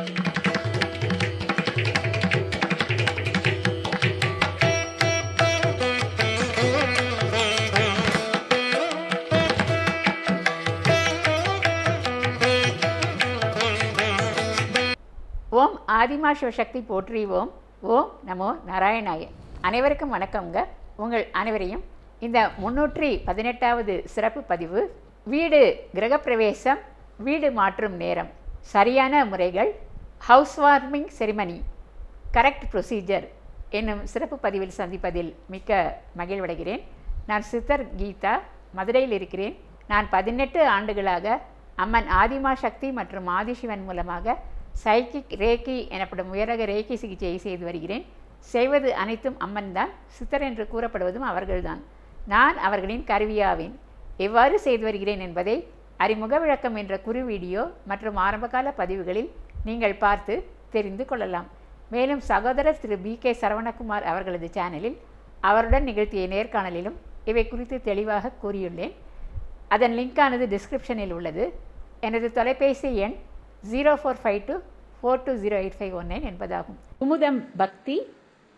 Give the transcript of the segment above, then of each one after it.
ஓம் ஆதிமா சிவசக்தி போற்றிவோம். ஓம் நமோ நாராயணாய. அனைவருக்கும் வணக்கங்க. உங்கள் அனைவரையும் இந்த 318வது சிறப்பு பதிவு, வீடு கிரகப்பிரவேசம், வீடு மாற்றும் நேரம், சரியான முறைகள், house warming ceremony, correct procedure என்னும் சிறப்பு பதிவில் சந்திப்பதில் மிக்க மகிழ்வடைகிறேன். நான் சித்தர் கீதா, மதுரையில் இருக்கிறேன். நான் 18 ஆண்டுகளாக அம்மன் ஆதிமா சக்தி மற்றும் ஆதிசிவன் மூலமாக சைக்கிக் ரேக்கி எனப்படும் உயரக ரேக்கி சிகிச்சையை செய்து வருகிறேன். செய்வது அனைத்தும் அம்மன் தான். சித்தர் என்று கூறப்படுவதும் அவர்கள்தான். நான் அவர்களின் கருவியாவேன். எவ்வாறு செய்து வருகிறேன் என்பதை அறிமுக விளக்கம் என்ற குறு வீடியோ மற்றும் ஆரம்பகால பதிவுகளில் நீங்கள் பார்த்து தெரிந்து கொள்ளலாம். மேலும் சகோதரர் திரு BK சரவணகுமார் அவர்களது சேனலில் அவருடன் நிகழ்த்திய நேர்காணலிலும் இவை குறித்து தெளிவாக கூறியுள்ளேன். அதன் லிங்கானது டிஸ்கிரிப்ஷனில் உள்ளது. எனது தொலைபேசி எண் 0452420819 என்பதாகும். குமுதம் பக்தி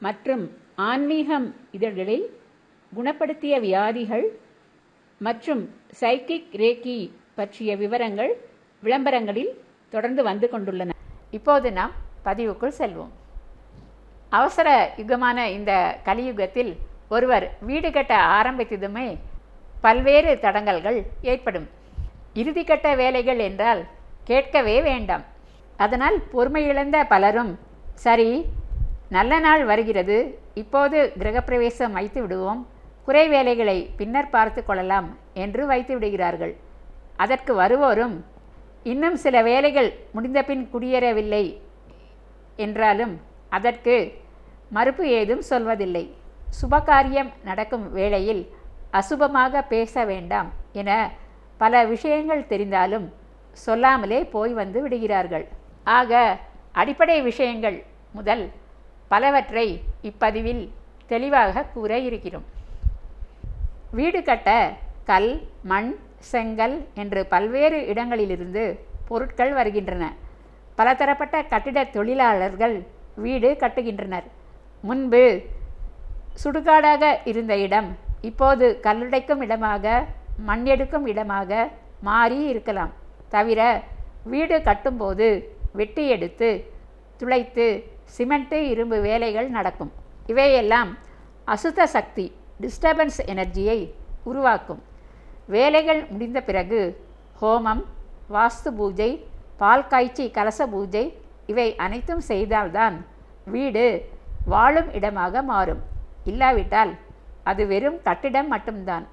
மற்றும் ஆன்மீகம் இதழ்களில் குணப்படுத்திய வியாதிகள் மற்றும் சைக்கிக் ரேக்கி பற்றிய விவரங்கள் விளம்பரங்களில் தொடர்ந்து வந்து கொண்டுள்ளன. இப்போது நாம் பதிவுக்குள் செல்வோம். அவசர யுகமான இந்த கலியுகத்தில் ஒருவர் வீடு கட்ட ஆரம்பித்ததுமே பல்வேறு தடங்கல்கள் ஏற்படும். இறுதிக்கட்ட வேலைகள் என்றால் கேட்கவே வேண்டாம். அதனால் பொறுமையிழந்த பலரும், சரி நல்ல நாள் வருகிறது, இப்போது கிரகப்பிரவேசம் வைத்து விடுவோம், குறை வேலைகளை பின்னர் பார்த்து கொள்ளலாம் என்று வைத்து விடுகிறார்கள். அதற்கு வருவோரும் இன்னும் சில வேலைகள் முடிந்தபின் குடியேறவில்லை என்றாலும் அதற்கு மறுப்பு ஏதும் சொல்வதில்லை. சுபகாரியம் நடக்கும் வேளையில் அசுபமாக பேச வேண்டாம் என பல விஷயங்கள் தெரிந்தாலும் சொல்லாமலே போய் வந்து விடுகிறார்கள். ஆக அடிப்படை விஷயங்கள் முதல் பலவற்றை இப்பதிவில் தெளிவாக கூற இருக்கிறோம். வீடு கட்ட கல், மண், செங்கல் என்று பல்வேறு இடங்களிலிருந்து பொருட்கள் வருகின்றன. பலதரப்பட்ட கட்டிட தொழிலாளர்கள் வீடு கட்டுகின்றனர். முன்பு சுடுகாடாக இருந்த இடம் இப்போது கல்லுடைக்கும் இடமாக, மண் எடுக்கும் இடமாக மாறி இருக்கலாம். தவிர வீடு கட்டும்போது வெட்டி எடுத்து துளைத்து சிமெண்ட்டு, இரும்பு வேலைகள் நடக்கும். இவையெல்லாம் அசுத்த சக்தி, டிஸ்டர்பன்ஸ் எனர்ஜியை உருவாக்கும். வேலைகள் முடிந்த பிறகு ஹோமம், வாஸ்து பூஜை, பால் காய்ச்சி கலச பூஜை இவை அனைத்தும் செய்தால்தான் வீடு வாழும் இடமாக மாறும். இல்லாவிட்டால் அது வெறும் கட்டிடம் மட்டும்தான்.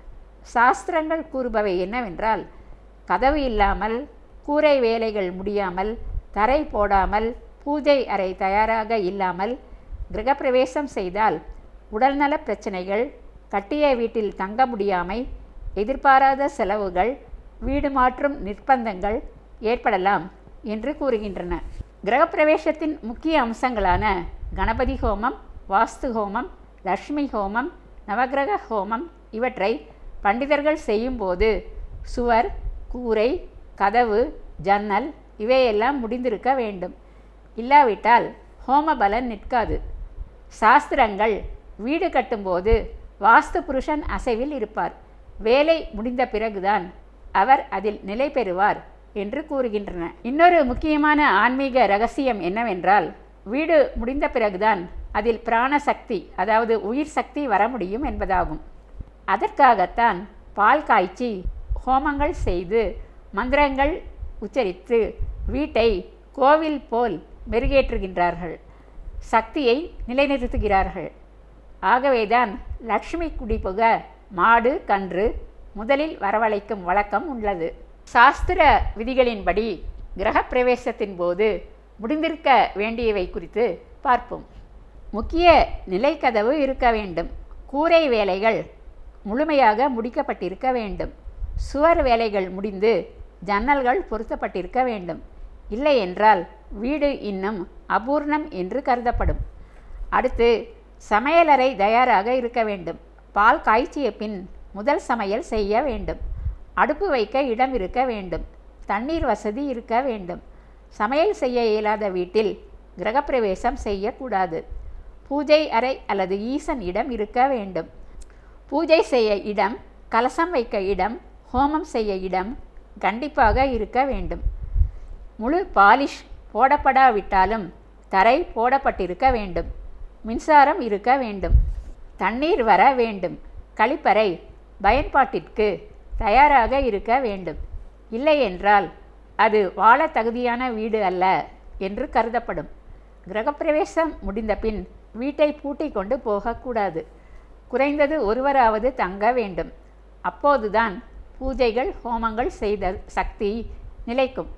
சாஸ்திரங்கள் கூறுபவை என்னவென்றால், கதவு இல்லாமல், கூரை வேலைகள் முடியாமல், தரை போடாமல், பூஜை அறை தயாராக இல்லாமல் கிரகப்பிரவேசம் செய்தால் உடல்நல பிரச்சனைகள், கட்டிய வீட்டில் தங்க முடியாமை, எதிர்பாராத செலவுகள், வீடு மாற்றும் நிர்பந்தங்கள் ஏற்படலாம் என்று கூறுகின்றன. கிரகப்பிரவேசத்தின் முக்கிய அம்சங்களான கணபதி ஹோமம், வாஸ்து ஹோமம், லக்ஷ்மி ஹோமம், நவகிரக ஹோமம் இவற்றை பண்டிதர்கள் செய்யும்போது சுவர், கூரை, கதவு, ஜன்னல் இவையெல்லாம் முடிந்திருக்க வேண்டும். இல்லாவிட்டால் ஹோம பலன் நிற்காது. சாஸ்திரங்கள் வீடு கட்டும்போது வாஸ்து புருஷன் அசைவில் இருப்பார், வேலை முடிந்த பிறகுதான் அவர் அதில் நிலை பெறுவார் என்று கூறுகின்றன. இன்னொரு முக்கியமான ஆன்மீக ரகசியம் என்னவென்றால், வீடு முடிந்த பிறகுதான் அதில் பிராணசக்தி, அதாவது உயிர் சக்தி வர முடியும் என்பதாகும். அதற்காகத்தான் பால் காய்ச்சி ஹோமங்கள் செய்து மந்திரங்கள் உச்சரித்து வீட்டை கோவில் போல் மெருகேற்றுகின்றார்கள், சக்தியை நிலைநிறுத்துகிறார்கள். ஆகவேதான் லக்ஷ்மி குடிபுக மாடு, கன்று முதலில் வரவழைக்கும் வழக்கம் உள்ளது. சாஸ்திர விதிகளின்படி கிரகப்பிரவேசத்தின் போது முடிந்திருக்க வேண்டியவை குறித்து பார்ப்போம். முக்கிய நிலைக்கதவு இருக்க வேண்டும். கூரை வேலைகள் முழுமையாக முடிக்கப்பட்டிருக்க வேண்டும். சுவர் வேலைகள் முடிந்து ஜன்னல்கள் பொருத்தப்பட்டிருக்க வேண்டும். இல்லை என்றால் வீடு இன்னும் அபூர்ணம் என்று கருதப்படும். அடுத்து சமையலறை தயாராக இருக்க வேண்டும். பால் காய்ச்சிய பின் முதல் சமையல் செய்ய வேண்டும். அடுப்பு வைக்க இடம் இருக்க வேண்டும். தண்ணீர் வசதி இருக்க வேண்டும். சமையல் செய்ய இயலாத வீட்டில் கிரகப்பிரவேசம் செய்யக்கூடாது. பூஜை அறை அல்லது ஈசன் இடம் இருக்க வேண்டும். பூஜை செய்ய இடம், கலசம் வைக்க இடம், ஹோமம் செய்ய இடம் கண்டிப்பாக இருக்க வேண்டும். முழு பாலிஷ் போடப்படாவிட்டாலும் தரை போடப்பட்டிருக்க வேண்டும். மின்சாரம் இருக்க வேண்டும். தண்ணீர் வர வேண்டும். கழிப்பறை பயன்பாட்டிற்கு தயாராக இருக்க வேண்டும். இல்லை என்றால் அது வாழ தகுதியான வீடு அல்ல என்று கருதப்படும். கிரகப்பிரவேசம் முடிந்த பின் வீட்டை பூட்டி கொண்டு போகக்கூடாது. குறைந்தது ஒருவராவது தங்க வேண்டும். அப்போதுதான் பூஜைகள் ஹோமங்கள் செய்த சக்தி நிலைக்கும்.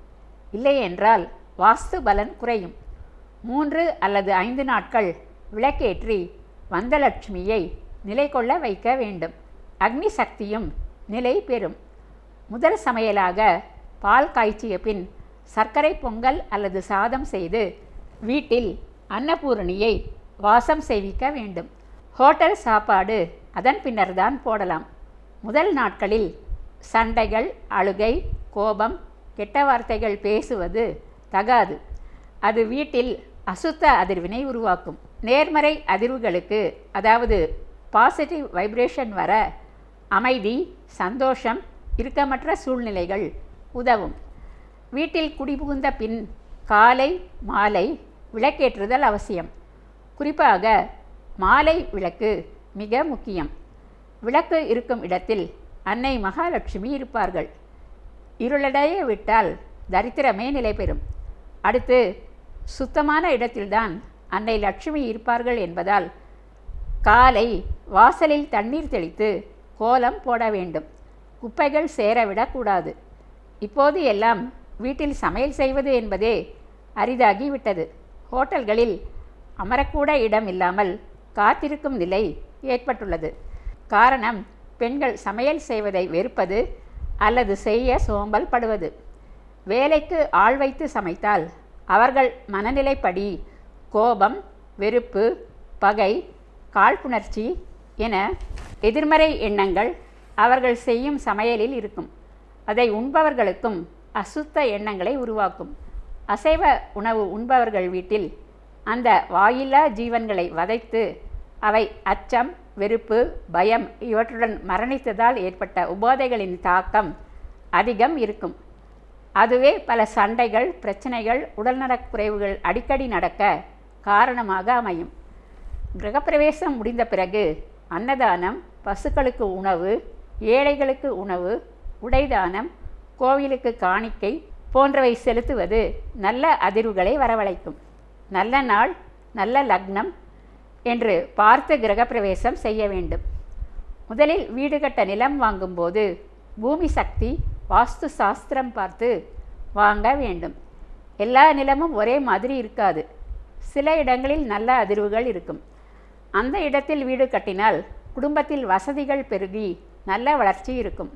இல்லையென்றால் வாஸ்து பலன் குறையும். 3 அல்லது 5 நாட்கள் விளக்கேற்றி வந்தலட்சுமியை நிலை கொள்ள வைக்க வேண்டும். அக்னி சக்தியும் நிலை பெறும். முதல் சமையலாக பால் காய்ச்சிய பின் சர்க்கரை பொங்கல் அல்லது சாதம் செய்து வீட்டில் அன்னபூரணியை வாசம் செய்விக்க வேண்டும். ஹோட்டல் சாப்பாடு அதன் பின்னர்தான் போடலாம். முதல் நாட்களில் சண்டைகள், அழுகை, கோபம், கெட்ட வார்த்தைகள் பேசுவது தகாது. அது வீட்டில் அசுத்த அதிர்வினை உருவாக்கும். நேர்மறை அதிர்வுகளுக்கு, அதாவது பாசிட்டிவ் வைப்ரேஷன் வர அமைதி, சந்தோஷம், இறுக்கமற்ற சூழ்நிலைகள் உதவும். வீட்டில் குடிபுகுந்த பின் காலை மாலை விளக்கேற்றுதல் அவசியம். குறிப்பாக மாலை விளக்கு மிக முக்கியம். விளக்கு இருக்கும் இடத்தில் அன்னை மகாலட்சுமி இருப்பார்கள். இருளடைய விட்டால் தரித்திரமே நிலை பெறும். அடுத்து சுத்தமான இடத்தில்தான் அன்னை லட்சுமி இருப்பார்கள் என்பதால் காலை வாசலில் தண்ணீர் தெளித்து கோலம் போட வேண்டும். குப்பைகள் சேரவிடக்கூடாது. இப்போது எல்லாம் வீட்டில் சமையல் செய்வது என்பதே அரிதாகிவிட்டது. ஹோட்டல்களில் அமரக்கூட இடம் இல்லாமல் காத்திருக்கும் நிலை ஏற்பட்டுள்ளது. காரணம், பெண்கள் சமையல் செய்வதை வெறுப்பது அல்லது செய்ய சோம்பல் படுவது. வேலைக்கு ஆள் வைத்து சமைத்தால் அவர்கள் மனநிலைப்படி கோபம், வெறுப்பு, பகை, காழ்ப்புணர்ச்சி என எதிர்மறை எண்ணங்கள் அவர்கள் செய்யும் சமையலில் இருக்கும். அதை உண்பவர்களுக்கும் அசுத்த எண்ணங்களை உருவாக்கும். அசைவ உணவு உண்பவர்கள் வீட்டில் அந்த வாயில்லா ஜீவன்களை வதைத்து அவை அச்சம், வெறுப்பு, பயம் இவற்றுடன் மரணித்ததால் ஏற்பட்ட உபாதைகளின் தாக்கம் அதிகம் இருக்கும். அதுவே பல சண்டைகள், பிரச்சனைகள், உடல்நலக் குறைவுகள் அடிக்கடி நடக்க காரணமாக அமையும். கிரகப்பிரவேசம் முடிந்த பிறகு அன்னதானம், பசுக்களுக்கு உணவு, ஏழைகளுக்கு உணவு, உடைதானம், கோவிலுக்கு காணிக்கை போன்றவை செலுத்துவது நல்ல அதிர்வுகளை வரவழைக்கும். நல்ல நாள், நல்ல லக்னம் என்று பார்த்து கிரகப்பிரவேசம் செய்ய வேண்டும். முதலில் வீடு கட்ட நிலம் வாங்கும்போது பூமி சக்தி, வாஸ்து சாஸ்திரம் பார்த்து வாங்க வேண்டும். எல்லா நிலமும் ஒரே மாதிரி இருக்காது. சில இடங்களில் நல்ல அதிர்வுகள் இருக்கும். அந்த இடத்தில் வீடு கட்டினால் குடும்பத்தில் வசதிகள் பெருகி நல்ல வளர்ச்சி இருக்கும்.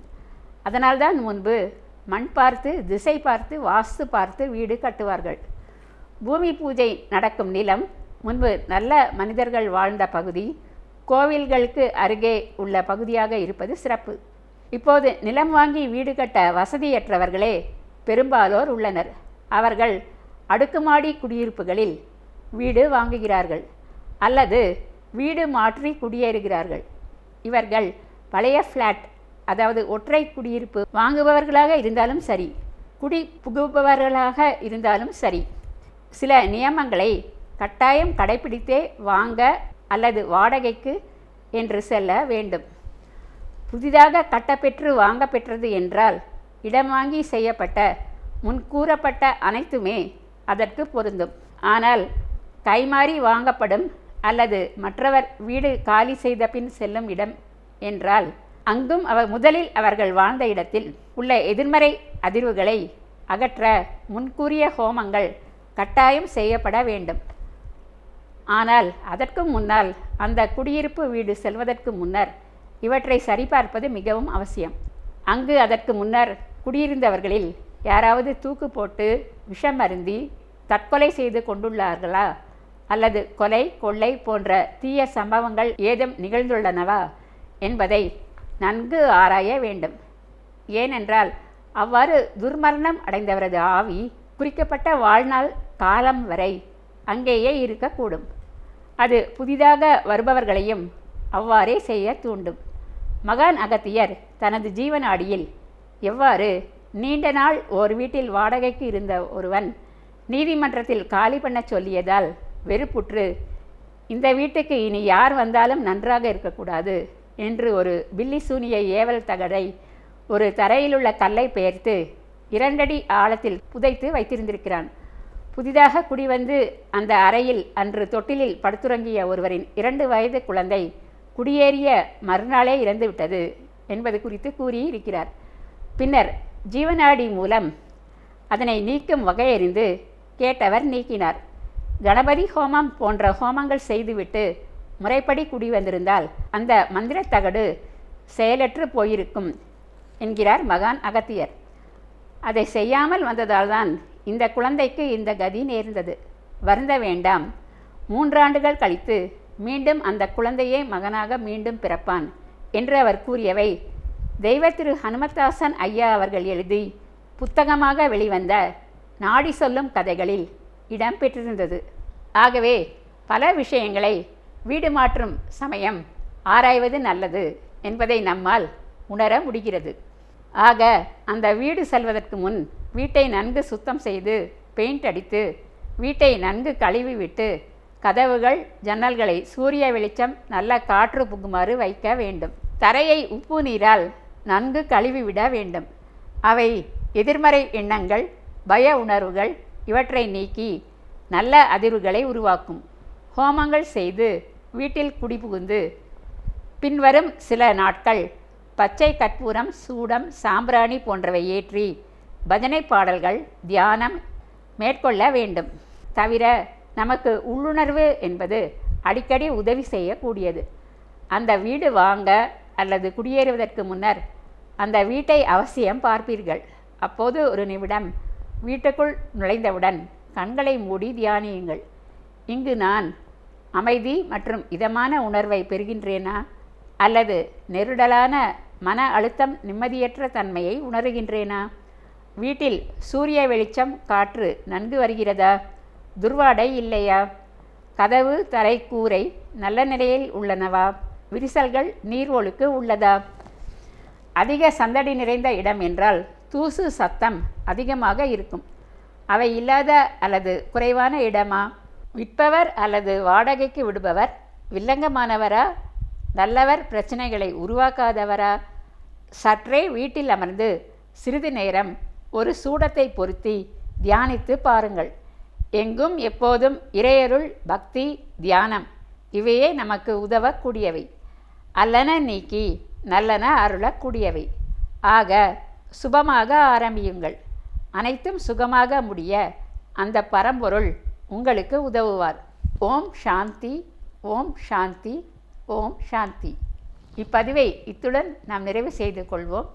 அதனால்தான் முன்பு மண் பார்த்து, திசை பார்த்து, வாஸ்து பார்த்து வீடு கட்டுவார்கள். பூமி பூஜை நடக்கும் நிலம் முன்பு நல்ல மனிதர்கள் வாழ்ந்த பகுதி, கோவில்களுக்கு அருகே உள்ள பகுதியாக இருப்பது சிறப்பு. இப்போது நிலம் வாங்கி வீடு கட்ட வசதியற்றவர்களே பெரும்பாலோர் உள்ளனர். அவர்கள் அடுக்குமாடி குடியிருப்புகளில் வீடு வாங்குகிறார்கள் அல்லது வீடு மாற்றி குடியேறுகிறார்கள். இவர்கள் பழைய ஃப்ளாட், அதாவது ஒற்றை குடியிருப்பு வாங்குபவர்களாக இருந்தாலும் சரி, குடி புகுபவர்களாக இருந்தாலும் சரி, சில நியமங்களை கட்டாயம் கடைபிடித்தே வாங்க அல்லது வாடகைக்கு என்று செல்ல வேண்டும். புதிதாக கட்டப்பெற்று வாங்க பெற்றது என்றால் இடம் வாங்கி செய்யப்பட்ட முன்கூறப்பட்ட அனைத்துமே அதற்கு பொருந்தும். ஆனால் கைமாறி வாங்கப்படும் அல்லது மற்றவர் வீடு காலி செய்த பின் செல்லும் இடம் என்றால் அங்கும் முதலில் அவர்கள் வாழ்ந்த இடத்தில் உள்ள எதிர்மறை அதிர்வுகளை அகற்ற முன்கூறிய ஹோமங்கள் கட்டாயம் செய்யப்பட வேண்டும். ஆனால் அதற்கு முன்னால் அந்த குடியிருப்பு வீடு செல்வதற்கு முன்னர் இவற்றை சரிபார்ப்பது மிகவும் அவசியம். அங்கு அதற்கு முன்னர் குடியிருந்தவர்களில் யாராவது தூக்கு போட்டு விஷம் அருந்தி தற்கொலை செய்து கொண்டுள்ளார்களா அல்லது கொலை, கொள்ளை போன்ற தீய சம்பவங்கள் ஏதும் நிகழ்ந்துள்ளனவா என்பதை நன்கு ஆராய வேண்டும். ஏனென்றால் அவ்வாறு துர்மரணம் அடைந்தவரது ஆவி குறிக்கப்பட்ட வாழ்நாள் காலம் வரை அங்கேயே இருக்கக்கூடும். அது புதிதாக வருபவர்களையும் அவ்வாறே செய்ய தூண்டும். மகான் அகத்தியர் தனது ஜீவனாடியில் எவ்வாறு நீண்ட நாள் ஓர் வீட்டில் வாடகைக்கு இருந்த ஒருவன் நீதிமன்றத்தில் காலி பண்ண சொல்லியதால் வெறுப்புற்று, இந்த வீட்டுக்கு இனி யார் வந்தாலும் நன்றாக இருக்கக்கூடாது என்று ஒரு பில்லி சூனிய ஏவல் தகடை ஒரு தரையிலுள்ள கல்லை பெயர்த்து 2 அடி ஆழத்தில் புதைத்து வைத்திருந்திருக்கிறான். புதிதாக குடிவந்து அந்த அறையில் அன்று தொட்டிலில் படுத்துறங்கிய ஒருவரின் 2 வயது குழந்தை குடியேறிய மறுநாளே இறந்துவிட்டது என்பது குறித்து கூறியிருக்கிறார். பின்னர் ஜீவனாடி மூலம் அதனை நீக்கும் வகையறிந்து கேட்டவர் நீக்கினார். கணபதி ஹோமம் போன்ற ஹோமங்கள் செய்துவிட்டு முறைப்படி குடிவந்திருந்தால் அந்த மந்திரத்தகடு செயலற்று போயிருக்கும் என்கிறார் மகான் அகத்தியர். அதை செய்யாமல் வந்ததால்தான் இந்த குழந்தைக்கு இந்த கதி நேர்ந்தது. வருந்த வேண்டாம். 3 ஆண்டுகள் கழித்து மீண்டும் அந்த குழந்தையே மகனாக மீண்டும் பிறப்பான் என்று அவர் கூறியவை தெய்வ திரு ஹனுமத்தாசன் ஐயா அவர்கள் எழுதி புத்தகமாக வெளிவந்த நாடி சொல்லும் கதைகளில் இடம் பெற்றிருந்தது. ஆகவே பல விஷயங்களை வீடு மாற்றும் சமயம் ஆராய்வது நல்லது என்பதை நம்மால் உணர முடிகிறது. ஆக அந்த வீடு செல்வதற்கு முன் வீட்டை நன்கு சுத்தம் செய்து பெயிண்ட் அடித்து வீட்டை நன்கு கழுவி விட்டு கதவுகள் ஜன்னல்களை சூரிய வெளிச்சம் நல்ல காற்று புகுமாறு வைக்க வேண்டும். தரையை உப்பு நீரால் நன்கு கழுவி விட வேண்டும். அவை எதிர்மறை எண்ணங்கள், பய உணர்வுகள் இவற்றை நீக்கி நல்ல அதிர்வுகளை உருவாக்கும். ஹோமங்கள் செய்து வீட்டில் குடிபுகுந்து பின்வரும் சில நாட்கள் பச்சை கற்பூரம், சூடம், சாம்பிராணி போன்றவை ஏற்றி பஜனை பாடல்கள், தியானம் மேற்கொள்ள வேண்டும். தவிர நமக்கு உள்ளுணர்வு என்பது அடிக்கடி உதவி செய்யக்கூடியது. அந்த வீடு வாங்க அல்லது குடியேறுவதற்கு முன்னர் அந்த வீட்டை அவசியம் பார்ப்பீர்கள். அப்போது ஒரு நிமிடம் வீட்டுக்குள் நுழைந்தவுடன் கண்களை மூடி தியானியுங்கள். இங்கு நான் அமைதி மற்றும் இதமான உணர்வை பெறுகின்றேனா அல்லது நெருடலான மன அழுத்தம், நிம்மதியற்ற தன்மையை உணர்கின்றேனா? வீட்டில் சூரிய வெளிச்சம், காற்று நன்கு வருகிறதா? துர்வாடை இல்லையா? கதவு, தரை, கூரை நல்ல நிலையில் உள்ளனவா? விரிசல்கள், நீர் ஒழுக்கு உள்ளதா? அதிக சந்தடி நிறைந்த இடம் என்றால் தூசு, சத்தம் அதிகமாக இருக்கும். அவை இல்லாத அல்லது குறைவான இடமா? விற்பவர் அல்லது வாடகைக்கு விடுபவர் வில்லங்கமானவரா? நல்லவர், பிரச்சனைகளை உருவாக்காதவரா? சற்றே வீட்டில் அமர்ந்து சிறிது நேரம் ஒரு சூடத்தை பொருத்தி தியானித்து பாருங்கள். எங்கும் எப்போதும் இறையருள், பக்தி, தியானம் இவையே நமக்கு உதவக்கூடியவை. அல்லன நீக்கி நல்லன அருளக்கூடியவை. ஆக சுபமாக ஆரம்பியுங்கள். அனைத்தும் சுகமாக முடிய அந்த பரம்பொருள் உங்களுக்கு உதவுவார். ஓம் சாந்தி, ஓம் சாந்தி, ஓம் சாந்தி. இப்பதிவை இத்துடன் நாம் நிறைவு செய்து கொள்வோம்.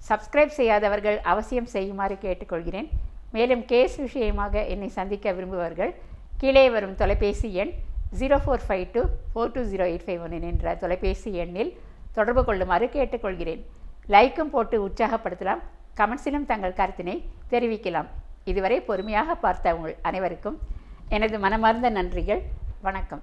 சப்ஸ்கிரைப் செய்யாதவர்கள் அவசியம் செய்யுமாறு கேட்டுக்கொள்கிறேன். மேலும் கேஸ் விஷயமாக என்னை சந்திக்க விரும்புபவர்கள் கீழே வரும் தொலைபேசி எண் 0452420851 என்ற தொலைபேசி எண்ணில் தொடர்பு கொள்ளுமாறு கேட்டுக்கொள்கிறேன். லைக்கும் போட்டு உற்சாகப்படுத்தலாம். கமெண்ட்ஸிலும் தங்கள் கருத்தினை தெரிவிக்கலாம். இதுவரை பொறுமையாக பார்த்த உங்கள் அனைவருக்கும் எனது மனமார்ந்த நன்றிகள். வணக்கம்.